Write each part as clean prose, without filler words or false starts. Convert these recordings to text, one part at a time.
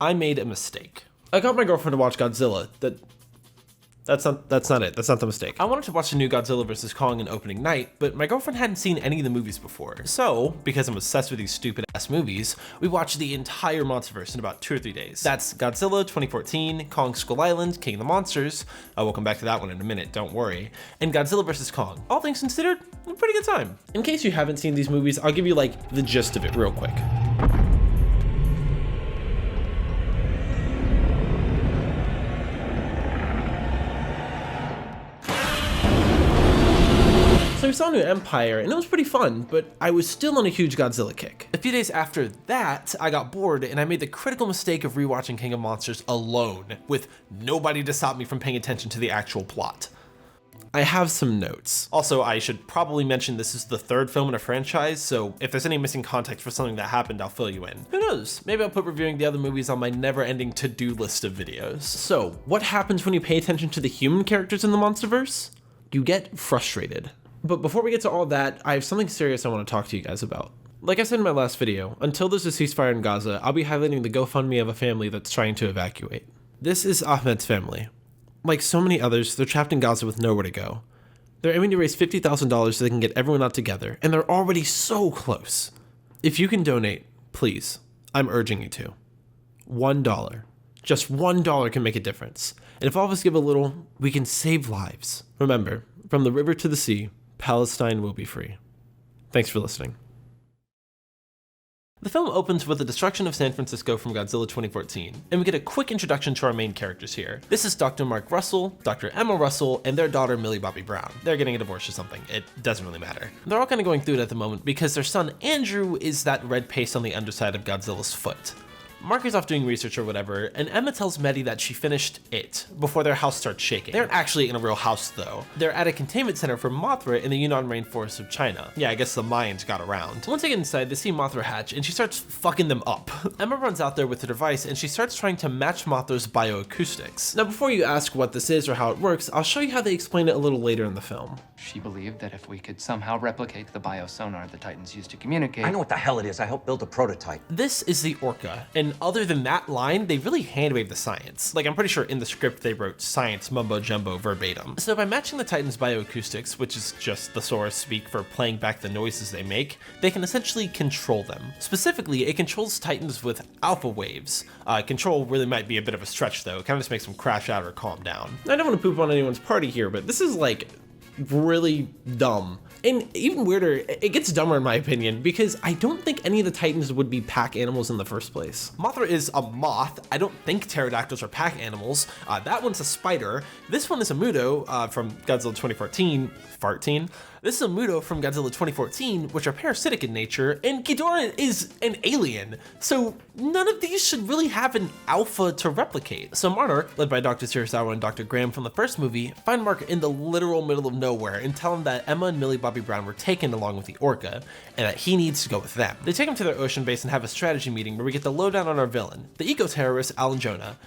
I made a mistake. I got my girlfriend to watch Godzilla. That's not it. That's not the mistake. I wanted to watch the new Godzilla vs. Kong on opening night, but my girlfriend hadn't seen any of the movies before. So, because I'm obsessed with these stupid ass movies, we watched the entire monsterverse in about 2 or 3 days. That's Godzilla 2014, Kong Skull Island, King of the Monsters. We'll come back to that one in a minute, don't worry. And Godzilla vs. Kong. All things considered, a pretty good time. In case you haven't seen these movies, I'll give you like the gist of it real quick. So we saw New Empire, and it was pretty fun, but I was still on a huge Godzilla kick. A few days after that, I got bored, and I made the critical mistake of rewatching King of Monsters alone, with nobody to stop me from paying attention to the actual plot. I have some notes. Also, I should probably mention this is the 3rd film in a franchise, so if there's any missing context for something that happened, I'll fill you in. Who knows? Maybe I'll put reviewing the other movies on my never-ending to-do list of videos. So, what happens when you pay attention to the human characters in the Monsterverse? You get frustrated. But before we get to all that, I have something serious I want to talk to you guys about. Like I said in my last video, until there's a ceasefire in Gaza, I'll be highlighting the GoFundMe of a family that's trying to evacuate. This is Ahmed's family. Like so many others, they're trapped in Gaza with nowhere to go. They're aiming to raise $50,000 so they can get everyone out together, and they're already so close. If you can donate, please, I'm urging you to. $1. Just $1 can make a difference. And if all of us give a little, we can save lives. Remember, from the river to the sea, Palestine will be free. Thanks for listening. The film opens with the destruction of San Francisco from Godzilla 2014, and we get a quick introduction to our main characters here. This is Dr. Mark Russell, Dr. Emma Russell, and their daughter Millie Bobby Brown. They're getting a divorce or something, it doesn't really matter. They're all kind of going through it at the moment because their son Andrew is that red paste on the underside of Godzilla's foot. Mark is off doing research or whatever, and Emma tells Maddie that she finished it before their house starts shaking. They aren't actually in a real house though. They're at a containment center for Mothra in the Yunnan rainforest of China. Yeah, I guess the Mayans got around. Once they get inside, they see Mothra hatch, and she starts fucking them up. Emma runs out there with the device, and she starts trying to match Mothra's bioacoustics. Now before you ask what this is or how it works, I'll show you how they explain it a little later in the film. She believed that if we could somehow replicate the biosonar the Titans used to communicate... I know what the hell it is. I helped build a prototype. This is the ORCA, and other than that line, they really hand-waved the science. Like, I'm pretty sure in the script they wrote science mumbo-jumbo verbatim. So by matching the Titans' bioacoustics, which is just the Saurus speak for playing back the noises they make, they can essentially control them. Specifically, it controls Titans with alpha waves. Control really might be a bit of a stretch though. It kind of just makes them crash out or calm down. I don't want to poop on anyone's party here, but this is like really dumb. And even weirder, it gets dumber in my opinion, because I don't think any of the Titans would be pack animals in the first place. Mothra is a moth. I don't think pterodactyls are pack animals. That one's a spider. This one is a Muto from Godzilla 2014. This is a Muto from Godzilla 2014, which are parasitic in nature, and Ghidorah is an alien. So none of these should really have an alpha to replicate. So Monarch, led by Dr. Serizawa and Dr. Graham from the first movie, find Mark in the literal middle of nowhere and tell him that Emma and Millie Bobby Brown were taken along with the ORCA, and that he needs to go with them. They take him to their ocean base and have a strategy meeting where we get the lowdown on our villain, the eco-terrorist Alan Jonah.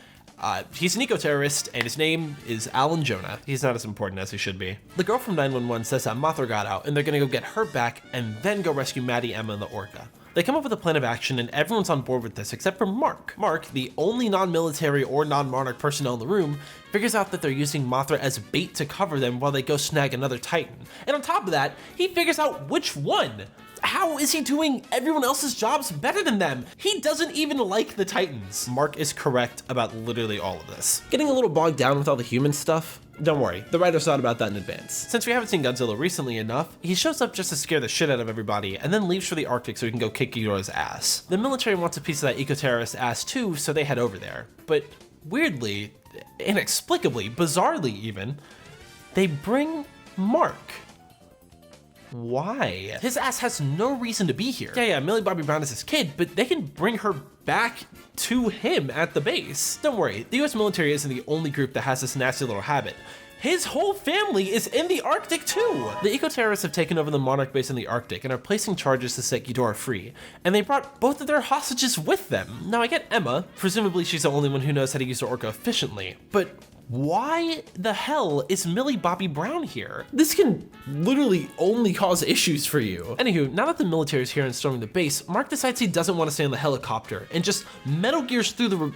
He's an eco-terrorist, and his name is Alan Jonah. He's not as important as he should be. The girl from 911 says that Mothra got out, and they're gonna go get her back, and then go rescue Maddie, Emma, and the ORCA. They come up with a plan of action, and everyone's on board with this except for Mark. Mark, the only non-military or non-Monarch personnel in the room, figures out that they're using Mothra as bait to cover them while they go snag another Titan. And on top of that, he figures out which one. How is he doing everyone else's jobs better than them? He doesn't even like the Titans. Mark is correct about literally all of this. Getting a little bogged down with all the human stuff? Don't worry, the writers thought about that in advance. Since we haven't seen Godzilla recently enough, he shows up just to scare the shit out of everybody and then leaves for the Arctic so he can go kick Ghidorah's ass. The military wants a piece of that eco-terrorist ass too, so they head over there. But weirdly, inexplicably, bizarrely even, they bring Mark. Why? His ass has no reason to be here. Yeah, Millie Bobby Brown is his kid, but they can bring her back to him at the base. Don't worry, the US military isn't the only group that has this nasty little habit. his whole family is in the Arctic too. The eco-terrorists have taken over the Monarch base in the Arctic and are placing charges to set Ghidorah free, and they brought both of their hostages with them. Now I get Emma, presumably she's the only one who knows how to use the ORCA efficiently, but why the hell is Millie Bobby Brown here? This can literally only cause issues for you. Anywho, now that the military is here and storming the base, Mark decides he doesn't want to stay in the helicopter and just Metal Gears through the,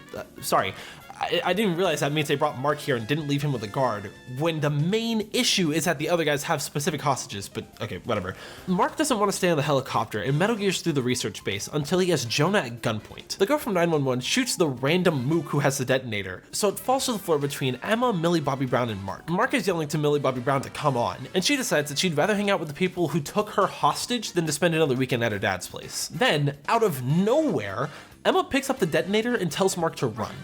I didn't realize that means they brought Mark here and didn't leave him with a guard, when the main issue is that the other guys have specific hostages, but okay, whatever. Mark doesn't want to stay on the helicopter and Metal Gears through the research base until he has Jonah at gunpoint. The girl from 911 shoots the random mook who has the detonator, so it falls to the floor between Emma, Millie Bobby Brown, and Mark. Mark is yelling to Millie Bobby Brown to come on, and she decides that she'd rather hang out with the people who took her hostage than to spend another weekend at her dad's place. Then, out of nowhere, Emma picks up the detonator and tells Mark to run.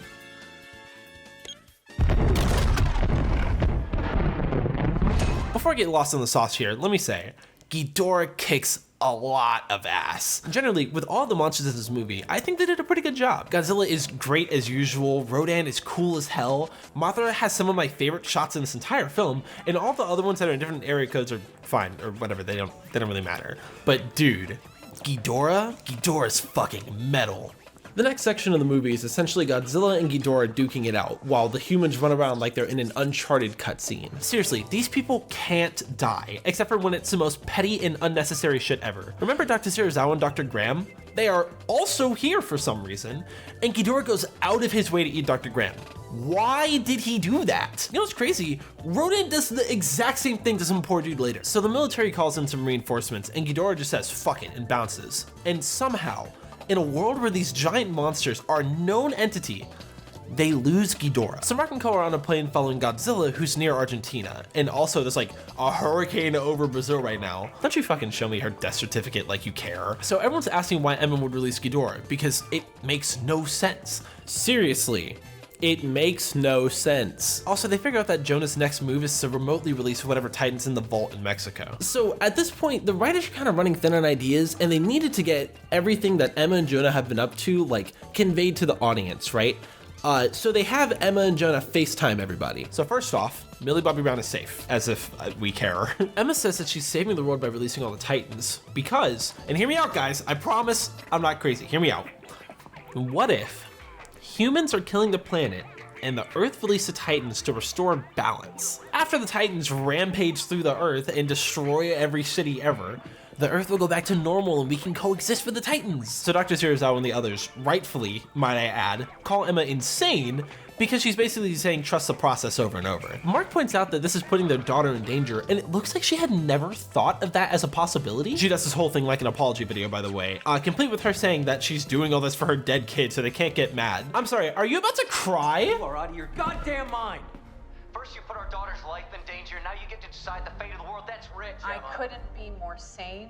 Before I get lost in the sauce here, let me say, Ghidorah kicks a lot of ass. Generally, with all the monsters in this movie, I think they did a pretty good job. Godzilla is great as usual, Rodan is cool as hell, Mothra has some of my favorite shots in this entire film, and all the other ones that are in different area codes are fine, or whatever, they don't really matter. But dude, Ghidorah's fucking metal. The next section of the movie is essentially Godzilla and Ghidorah duking it out, while the humans run around like they're in an Uncharted cutscene. Seriously, these people can't die, except for when it's the most petty and unnecessary shit ever. Remember Dr. Serizawa and Dr. Graham? They are also here for some reason, and Ghidorah goes out of his way to eat Dr. Graham. Why did he do that? You know what's crazy? Rodan does the exact same thing to some poor dude later. So the military calls in some reinforcements, and Ghidorah just says fuck it and bounces. And somehow, in a world where these giant monsters are a known entity, they lose Ghidorah. So Mark and Co are on a plane following Godzilla, who's near Argentina, and also there's like a hurricane over Brazil right now. Don't you fucking show me her death certificate like you care. So everyone's asking why Emma would release Ghidorah, because it makes no sense. Seriously. It makes no sense. Also, they figure out that Jonah's next move is to remotely release whatever Titan's in the vault in Mexico. So at this point, the writers are kind of running thin on ideas, and they needed to get everything that Emma and Jonah have been up to, like, conveyed to the audience, right? So they have Emma and Jonah FaceTime everybody. So first off, Millie Bobby Brown is safe, as if we care. Emma says that she's saving the world by releasing all the Titans because, and hear me out guys, I promise I'm not crazy, hear me out. What if humans are killing the planet and the Earth released the Titans to restore balance? After the Titans rampage through the Earth and destroy every city ever, the Earth will go back to normal and we can coexist with the Titans. So Dr. Serizawa and the others, rightfully, might I add, call Emma insane because she's basically saying trust the process over and over. Mark points out that this is putting their daughter in danger, and it looks like she had never thought of that as a possibility. She does this whole thing like an apology video, by the way, complete with her saying that she's doing all this for her dead kid so they can't get mad. I'm sorry, are you about to cry? You are out of your goddamn mind. First you put our daughter's life in danger, now you get to decide the fate of the world. That's rich, I Emma. couldn't be more sane,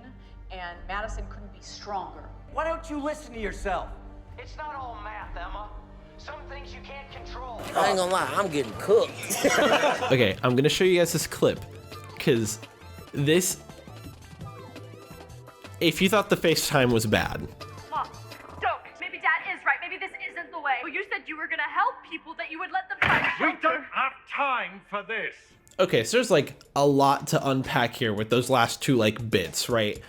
and Madison couldn't be stronger. Why don't you listen to yourself? It's not all math, Emma. Some things you can't control. I ain't gonna lie, I'm getting cooked. Okay, I'm gonna show you guys this clip, because this, if you thought the FaceTime was bad. Mom, don't. Maybe Dad is right. Maybe this isn't the way. Well, you said you were gonna help people, that you would let them find We don't have time for this. Okay, so there's like a lot to unpack here with those last two like bits, right?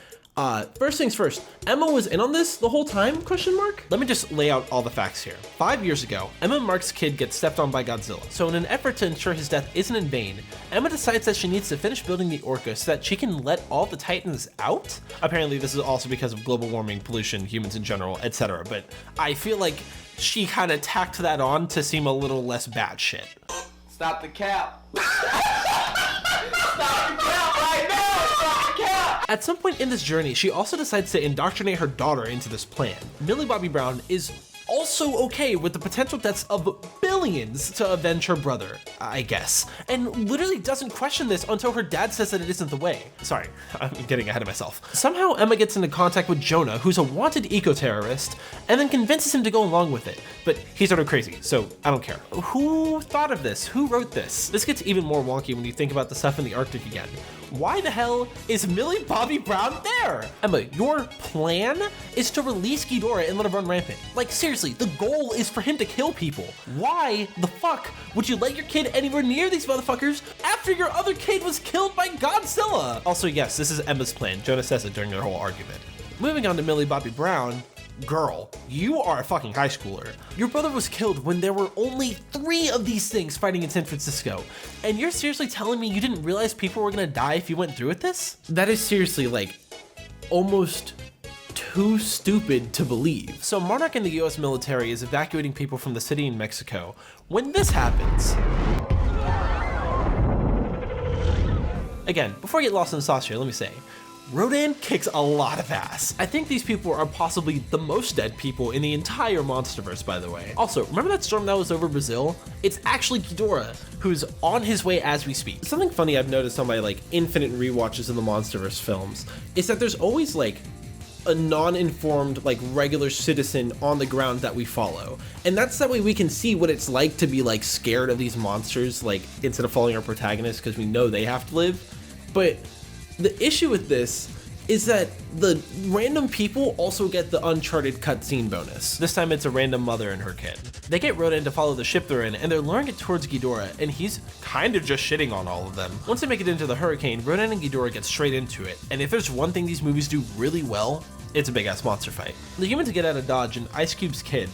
First things first, Emma was in on this the whole time, question mark? Let me just lay out all the facts here. 5 years ago, Emma and Mark's kid gets stepped on by Godzilla. So in an effort to ensure his death isn't in vain, Emma decides that she needs to finish building the ORCA so that she can let all the Titans out. Apparently this is also because of global warming, pollution, humans in general, etc. But I feel like she kind of tacked that on to seem a little less bad shit. Stop the cap. At some point in this journey, she also decides to indoctrinate her daughter into this plan. Millie Bobby Brown is also okay with the potential deaths of billions to avenge her brother, I guess, and literally doesn't question this until her dad says that it isn't the way. Sorry, I'm getting ahead of myself. Somehow Emma gets into contact with Jonah, who's a wanted eco-terrorist, and then convinces him to go along with it, but he's sort of crazy, so I don't care. Who thought of this? Who wrote this? This gets even more wonky when you think about the stuff in the Arctic again. why the hell is Millie Bobby Brown there? Emma, your plan is to release Ghidorah and let him run rampant. Like seriously, the goal is for him to kill people. Why the fuck would you let your kid anywhere near these motherfuckers after your other kid was killed by Godzilla? Also, yes, this is Emma's plan. Jonah says it during their whole argument. Moving on to Millie Bobby Brown. Girl, you are a fucking high schooler. Your brother was killed when there were only 3 of these things fighting in San Francisco. And you're seriously telling me you didn't realize people were gonna die if you went through with this? That is seriously like almost too stupid to believe. So Monarch and the US military is evacuating people from the city in Mexico when this happens. Again, before I get lost in the sauce here, let me say, Rodan kicks a lot of ass. I think these people are possibly the most dead people in the entire Monsterverse, by the way. Also, remember that storm that was over Brazil? It's actually Ghidorah, who's on his way as we speak. Something funny I've noticed on my like infinite rewatches of the Monsterverse films is that there's always like a non-informed, like regular citizen on the ground that we follow. And that's that way we can see what it's like to be like scared of these monsters, like instead of following our protagonist because we know they have to live. But the issue with this is that the random people also get the Uncharted cutscene bonus. This time it's a random mother and her kid. They get Rodan to follow the ship they're in, and they're luring it towards Ghidorah, and he's kind of just shitting on all of them. Once they make it into the hurricane, Rodan and Ghidorah get straight into it, and if there's one thing these movies do really well, it's a big-ass monster fight. The humans get out of dodge, and Ice Cube's kid,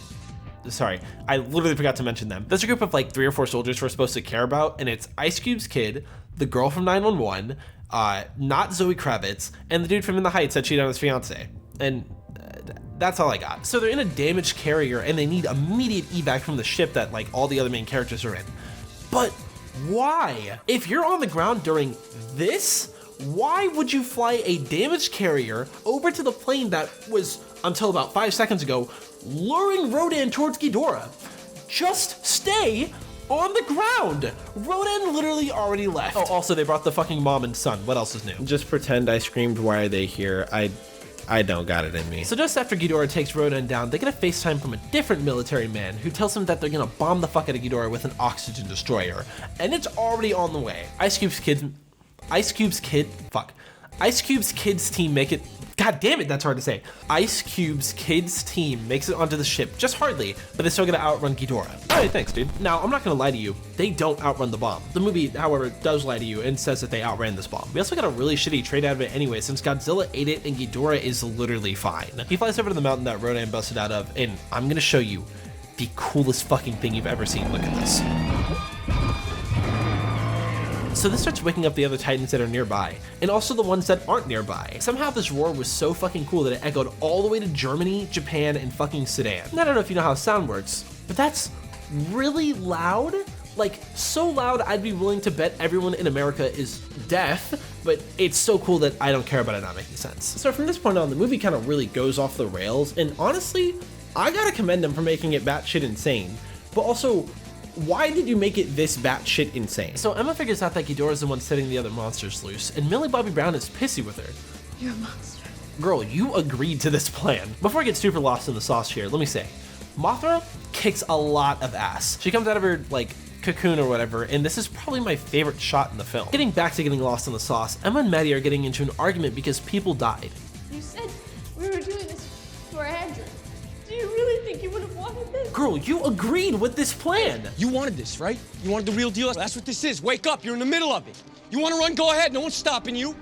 sorry, I literally forgot to mention them. There's a group of like 3 or 4 soldiers we're supposed to care about, and it's Ice Cube's kid, the girl from 911, not Zoe Kravitz, and the dude from In the Heights that cheated on his fiance. And that's all I got. So they're in a damaged carrier and they need immediate evac from the ship that like all the other main characters are in. But why? If you're on the ground during this, why would you fly a damaged carrier over to the plane that was, until about 5 seconds ago, luring Rodan towards Ghidorah? Just stay on the ground. Rodan literally already left. Oh, also they brought the fucking mom and son. What else is new? Just pretend I screamed, why are they here? I don't got it in me. So just after Ghidorah takes Rodan down, they get a FaceTime from a different military man who tells them that they're gonna bomb the fuck out of Ghidorah with an oxygen destroyer. And it's already on the way. Ice Cube's kids team make it, god damn it, that's hard to say. Ice Cube's kids team makes it onto the ship, just hardly, but they're still gonna outrun Ghidorah. Alright, thanks dude. Now, I'm not gonna lie to you, they don't outrun the bomb. The movie, however, does lie to you and says that they outran this bomb. We also got a really shitty trade out of it anyway, since Godzilla ate it and Ghidorah is literally fine. He flies over to the mountain that Rodan busted out of, and I'm gonna show you the coolest fucking thing you've ever seen. Look at this. So this starts waking up the other Titans that are nearby, and also the ones that aren't nearby. Somehow this roar was so fucking cool that it echoed all the way to Germany, Japan, and fucking Sudan. And I don't know if you know how sound works, but that's really loud. Like, so loud I'd be willing to bet everyone in America is deaf, but it's so cool that I don't care about it not making sense. So from this point on, the movie kind of really goes off the rails, and honestly, I gotta commend them for making it batshit insane, but also, why did you make it this batshit insane? So Emma figures out that Ghidorah is the one setting the other monsters loose, and Millie Bobby Brown is pissy with her. You're a monster. Girl, you agreed to this plan. Before I get super lost in the sauce here, let me say, Mothra kicks a lot of ass. She comes out of her, like, cocoon or whatever, and this is probably my favorite shot in the film. Getting back to getting lost in the sauce, Emma and Maddie are getting into an argument because people died. You said we were doing this for Andrew. Do you really think you would have wanted this? Girl, you agreed with this plan. You wanted this, right? You wanted the real deal? That's what this is. Wake up, you're in the middle of it. You want to run, go ahead, no one's stopping you.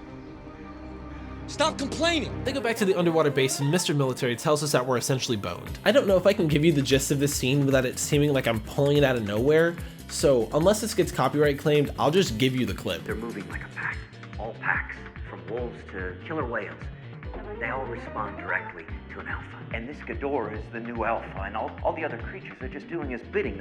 Stop complaining. They go back to the underwater base and Mr. Military tells us that we're essentially boned. I don't know if I can give you the gist of this scene without it seeming like I'm pulling it out of nowhere, so unless this gets copyright claimed, I'll just give you the clip. They're moving like a pack, all packs, from wolves to killer whales. They all respond directly to an alpha. And this Ghidorah is the new alpha, and all the other creatures are just doing his bidding.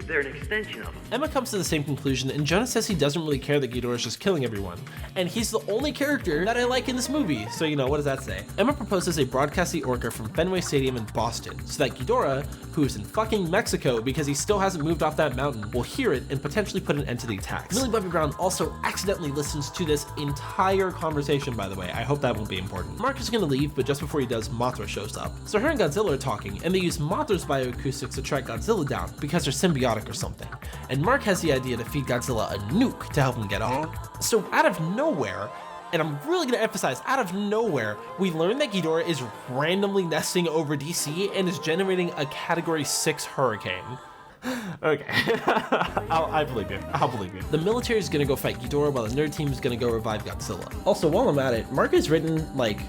They're an extension of him. Emma comes to the same conclusion, and Jonah says he doesn't really care that Ghidorah is just killing everyone. And he's the only character that I like in this movie, so you know, what does that say? Emma proposes they broadcast the ORCA from Fenway Stadium in Boston, so that Ghidorah, who is in fucking Mexico because he still hasn't moved off that mountain, will hear it and potentially put an end to the attacks. Millie Bobby Brown also accidentally listens to this entire conversation, by the way. I hope that won't be important. Mark is gonna leave, but just before he does, Mothra Mothra shows up. So her and Godzilla are talking, and they use Mothra's bioacoustics to track Godzilla down because they're symbiotic or something. And Mark has the idea to feed Godzilla a nuke to help him get off. So out of nowhere, and I'm really gonna emphasize, out of nowhere, we learn that Ghidorah is randomly nesting over DC and is generating a Category 6 hurricane. Okay, I believe you. I'll believe you. The military is gonna go fight Ghidorah while the nerd team is gonna go revive Godzilla. Also, while I'm at it, Mark has written, like,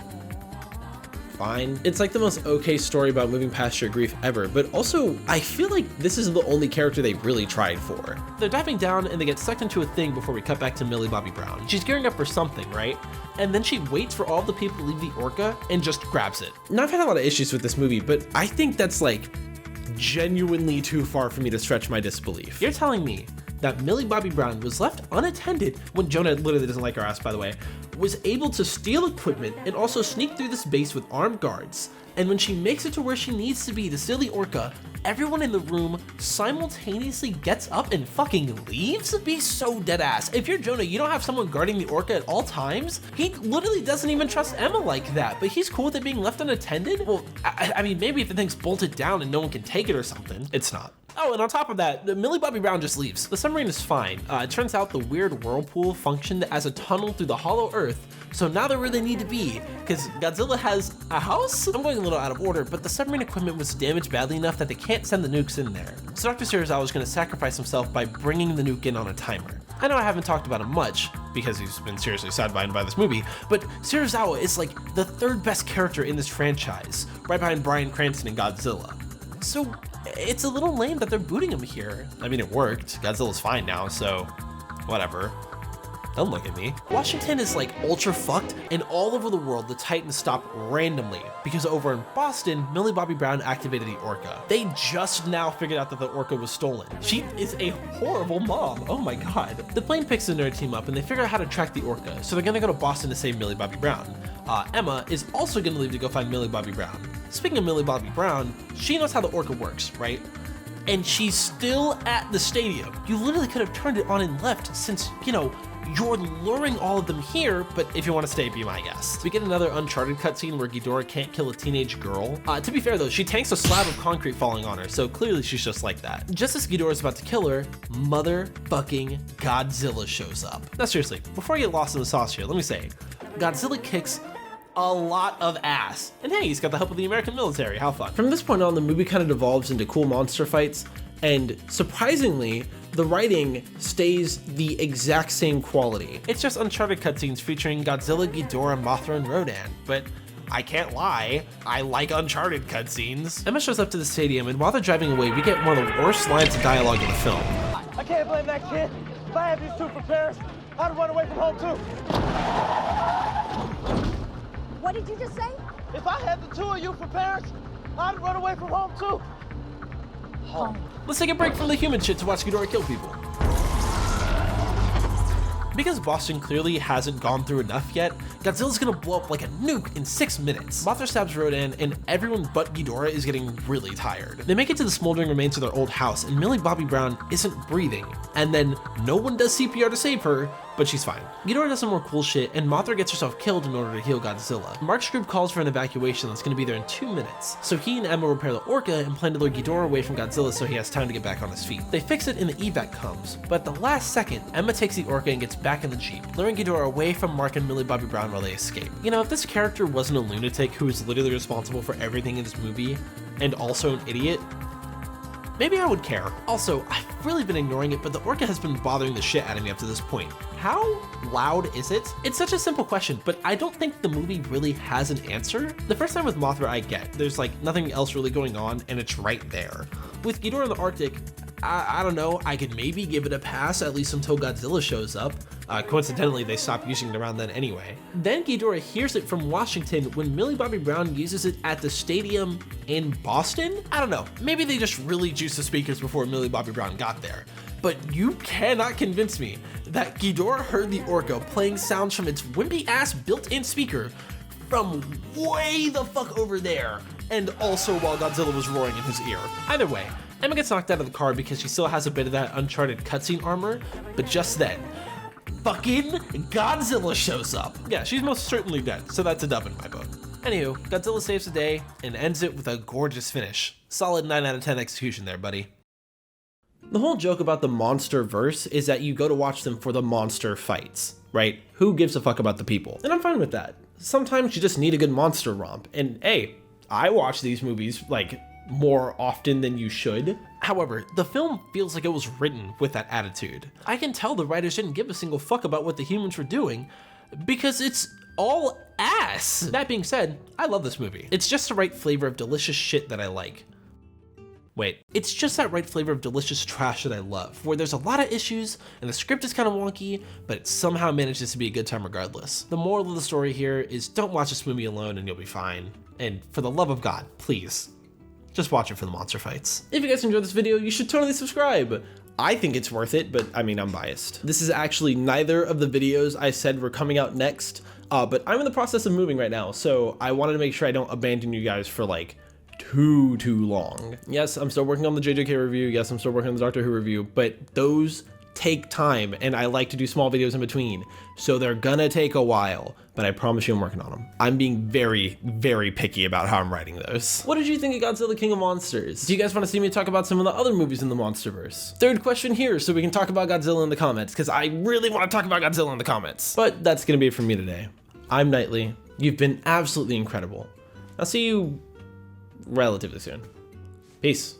fine. It's like the most okay story about moving past your grief ever, but also, I feel like this is the only character they really tried for. They're diving down and they get sucked into a thing before we cut back to Millie Bobby Brown. She's gearing up for something, right? And then she waits for all the people to leave the Orca and just grabs it. Now, I've had a lot of issues with this movie, but I think that's like genuinely too far for me to stretch my disbelief. You're telling me that Millie Bobby Brown was left unattended when Jonah literally doesn't like her ass, by the way, was able to steal equipment and also sneak through this base with armed guards. And when she makes it to where she needs to be to steal the Orca, everyone in the room simultaneously gets up and fucking leaves? Be so dead ass. If you're Jonah, you don't have someone guarding the Orca at all times? He literally doesn't even trust Emma like that, but he's cool with it being left unattended? Well, I mean, maybe if the thing's bolted down and no one can take it or something. It's not. Oh, and on top of that, Millie Bobby Brown just leaves. The submarine is fine. It turns out the weird whirlpool functioned as a tunnel through the hollow earth, so now they're where they need to be, because Godzilla has a house? I'm going a little out of order, but the submarine equipment was damaged badly enough that they can't send the nukes in there. So Dr. Serizawa is going to sacrifice himself by bringing the nuke in on a timer. I know I haven't talked about him much, because he's been seriously sidelined by this movie, but Serizawa is like the third best character in this franchise, right behind Bryan Cranston and Godzilla. So it's a little lame that they're booting him here. I mean, it worked. Godzilla's fine now, so whatever. Don't look at me. Washington is like ultra fucked, and all over the world the Titans stop randomly because over in Boston, Millie Bobby Brown activated the Orca. They just now figured out that the Orca was stolen. She is a horrible mom. Oh my god. The plane picks the nerd team up and they figure out how to track the Orca, so they're gonna go to Boston to save Millie Bobby Brown. Emma is also gonna leave to go find Millie Bobby Brown. Speaking of Millie Bobby Brown, she knows how the Orca works, right? And she's still at the stadium. You literally could have turned it on and left since, you know, you're luring all of them here, but if you want to stay, be my guest. We get another Uncharted cutscene where Ghidorah can't kill a teenage girl. To be fair though, she tanks a slab of concrete falling on her, so clearly she's just like that. Just as Ghidorah is about to kill her, motherfucking Godzilla shows up. Now seriously, before I get lost in the sauce here, let me say, Godzilla kicks a lot of ass. And hey, he's got the help of the American military, how fun. From this point on, the movie kind of devolves into cool monster fights, and surprisingly, the writing stays the exact same quality. It's just Uncharted cutscenes featuring Godzilla, Ghidorah, Mothra, and Rodan, but I can't lie, I like Uncharted cutscenes. Emma shows up to the stadium, and while they're driving away, we get one of the worst lines of dialogue in the film. I can't blame that kid. If I had these two for Paris, I'd run away from home too. What did you just say? If I had the two of you for Paris, I'd run away from home too. Home. Let's take a break from the human shit to watch Ghidorah kill people. Because Boston clearly hasn't gone through enough yet, Godzilla's gonna blow up like a nuke in 6 minutes. Mothra stabs Rodan, and everyone but Ghidorah is getting really tired. They make it to the smoldering remains of their old house, and Millie Bobby Brown isn't breathing. And then no one does CPR to save her, but she's fine. Ghidorah does some more cool shit, and Mothra gets herself killed in order to heal Godzilla. Mark's group calls for an evacuation that's gonna be there in 2 minutes, so he and Emma repair the Orca and plan to lure Ghidorah away from Godzilla so he has time to get back on his feet. They fix it and the evac comes, but at the last second, Emma takes the Orca and gets back in the Jeep, luring Ghidorah away from Mark and Millie Bobby Brown while they escape. You know, if this character wasn't a lunatic who is literally responsible for everything in this movie, and also an idiot, maybe I would care. Also, I've really been ignoring it, but the Orca has been bothering the shit out of me up to this point. How loud is it? It's such a simple question, but I don't think the movie really has an answer. The first time with Mothra I get, there's like nothing else really going on and it's right there. With Ghidorah in the Arctic, I don't know, I could maybe give it a pass, at least until Godzilla shows up. Coincidentally, they stopped using it around then anyway. Then Ghidorah hears it from Washington when Millie Bobby Brown uses it at the stadium in Boston? I don't know, maybe they just really juiced the speakers before Millie Bobby Brown got there. But you cannot convince me that Ghidorah heard the Orca playing sounds from its wimpy ass built-in speaker from way the fuck over there, and also while Godzilla was roaring in his ear. Either way, Emma gets knocked out of the car because she still has a bit of that Uncharted cutscene armor, but just then, fucking Godzilla shows up. Yeah, she's most certainly dead, so that's a dub in my book. Anywho, Godzilla saves the day and ends it with a gorgeous finish. Solid 9 out of 10 execution there, buddy. The whole joke about the monster verse is that you go to watch them for the monster fights, right? Who gives a fuck about the people? And I'm fine with that. Sometimes you just need a good monster romp. And hey, I watch these movies like more often than you should. However, the film feels like it was written with that attitude. I can tell the writers didn't give a single fuck about what the humans were doing because it's all ass. That being said, I love this movie. It's just the right flavor of delicious shit that I like. Wait, it's just that right flavor of delicious trash that I love, where there's a lot of issues and the script is kind of wonky, but it somehow manages to be a good time regardless. The moral of the story here is don't watch this movie alone and you'll be fine. And for the love of God, please, just watch it for the monster fights. If you guys enjoyed this video, you should totally subscribe. I think it's worth it, but I mean, I'm biased. This is actually neither of the videos I said were coming out next, but I'm in the process of moving right now, so I wanted to make sure I don't abandon you guys for like too long. Yes, I'm still working on the JJK review. Yes, I'm still working on the Doctor Who review, but those take time and I like to do small videos in between. So they're gonna take a while, but I promise you I'm working on them. I'm being very, very picky about how I'm writing those. What did you think of Godzilla King of Monsters? Do you guys want to see me talk about some of the other movies in the Monsterverse? Third question here so we can talk about Godzilla in the comments because I really want to talk about Godzilla in the comments. But that's gonna be it from me today. I'm Knightley. You've been absolutely incredible. I'll see you relatively soon. Peace.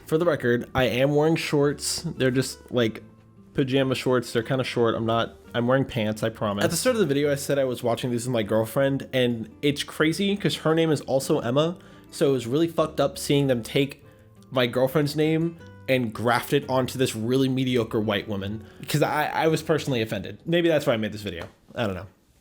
For the record, I am wearing shorts. They're just like pajama shorts. They're kind of short. I'm wearing pants, I promise. At the start of the video, I said I was watching these with my girlfriend, and it's crazy because her name is also Emma. So it was really fucked up seeing them take my girlfriend's name and graft it onto this really mediocre white woman because I was personally offended. Maybe that's why I made this video. I don't know.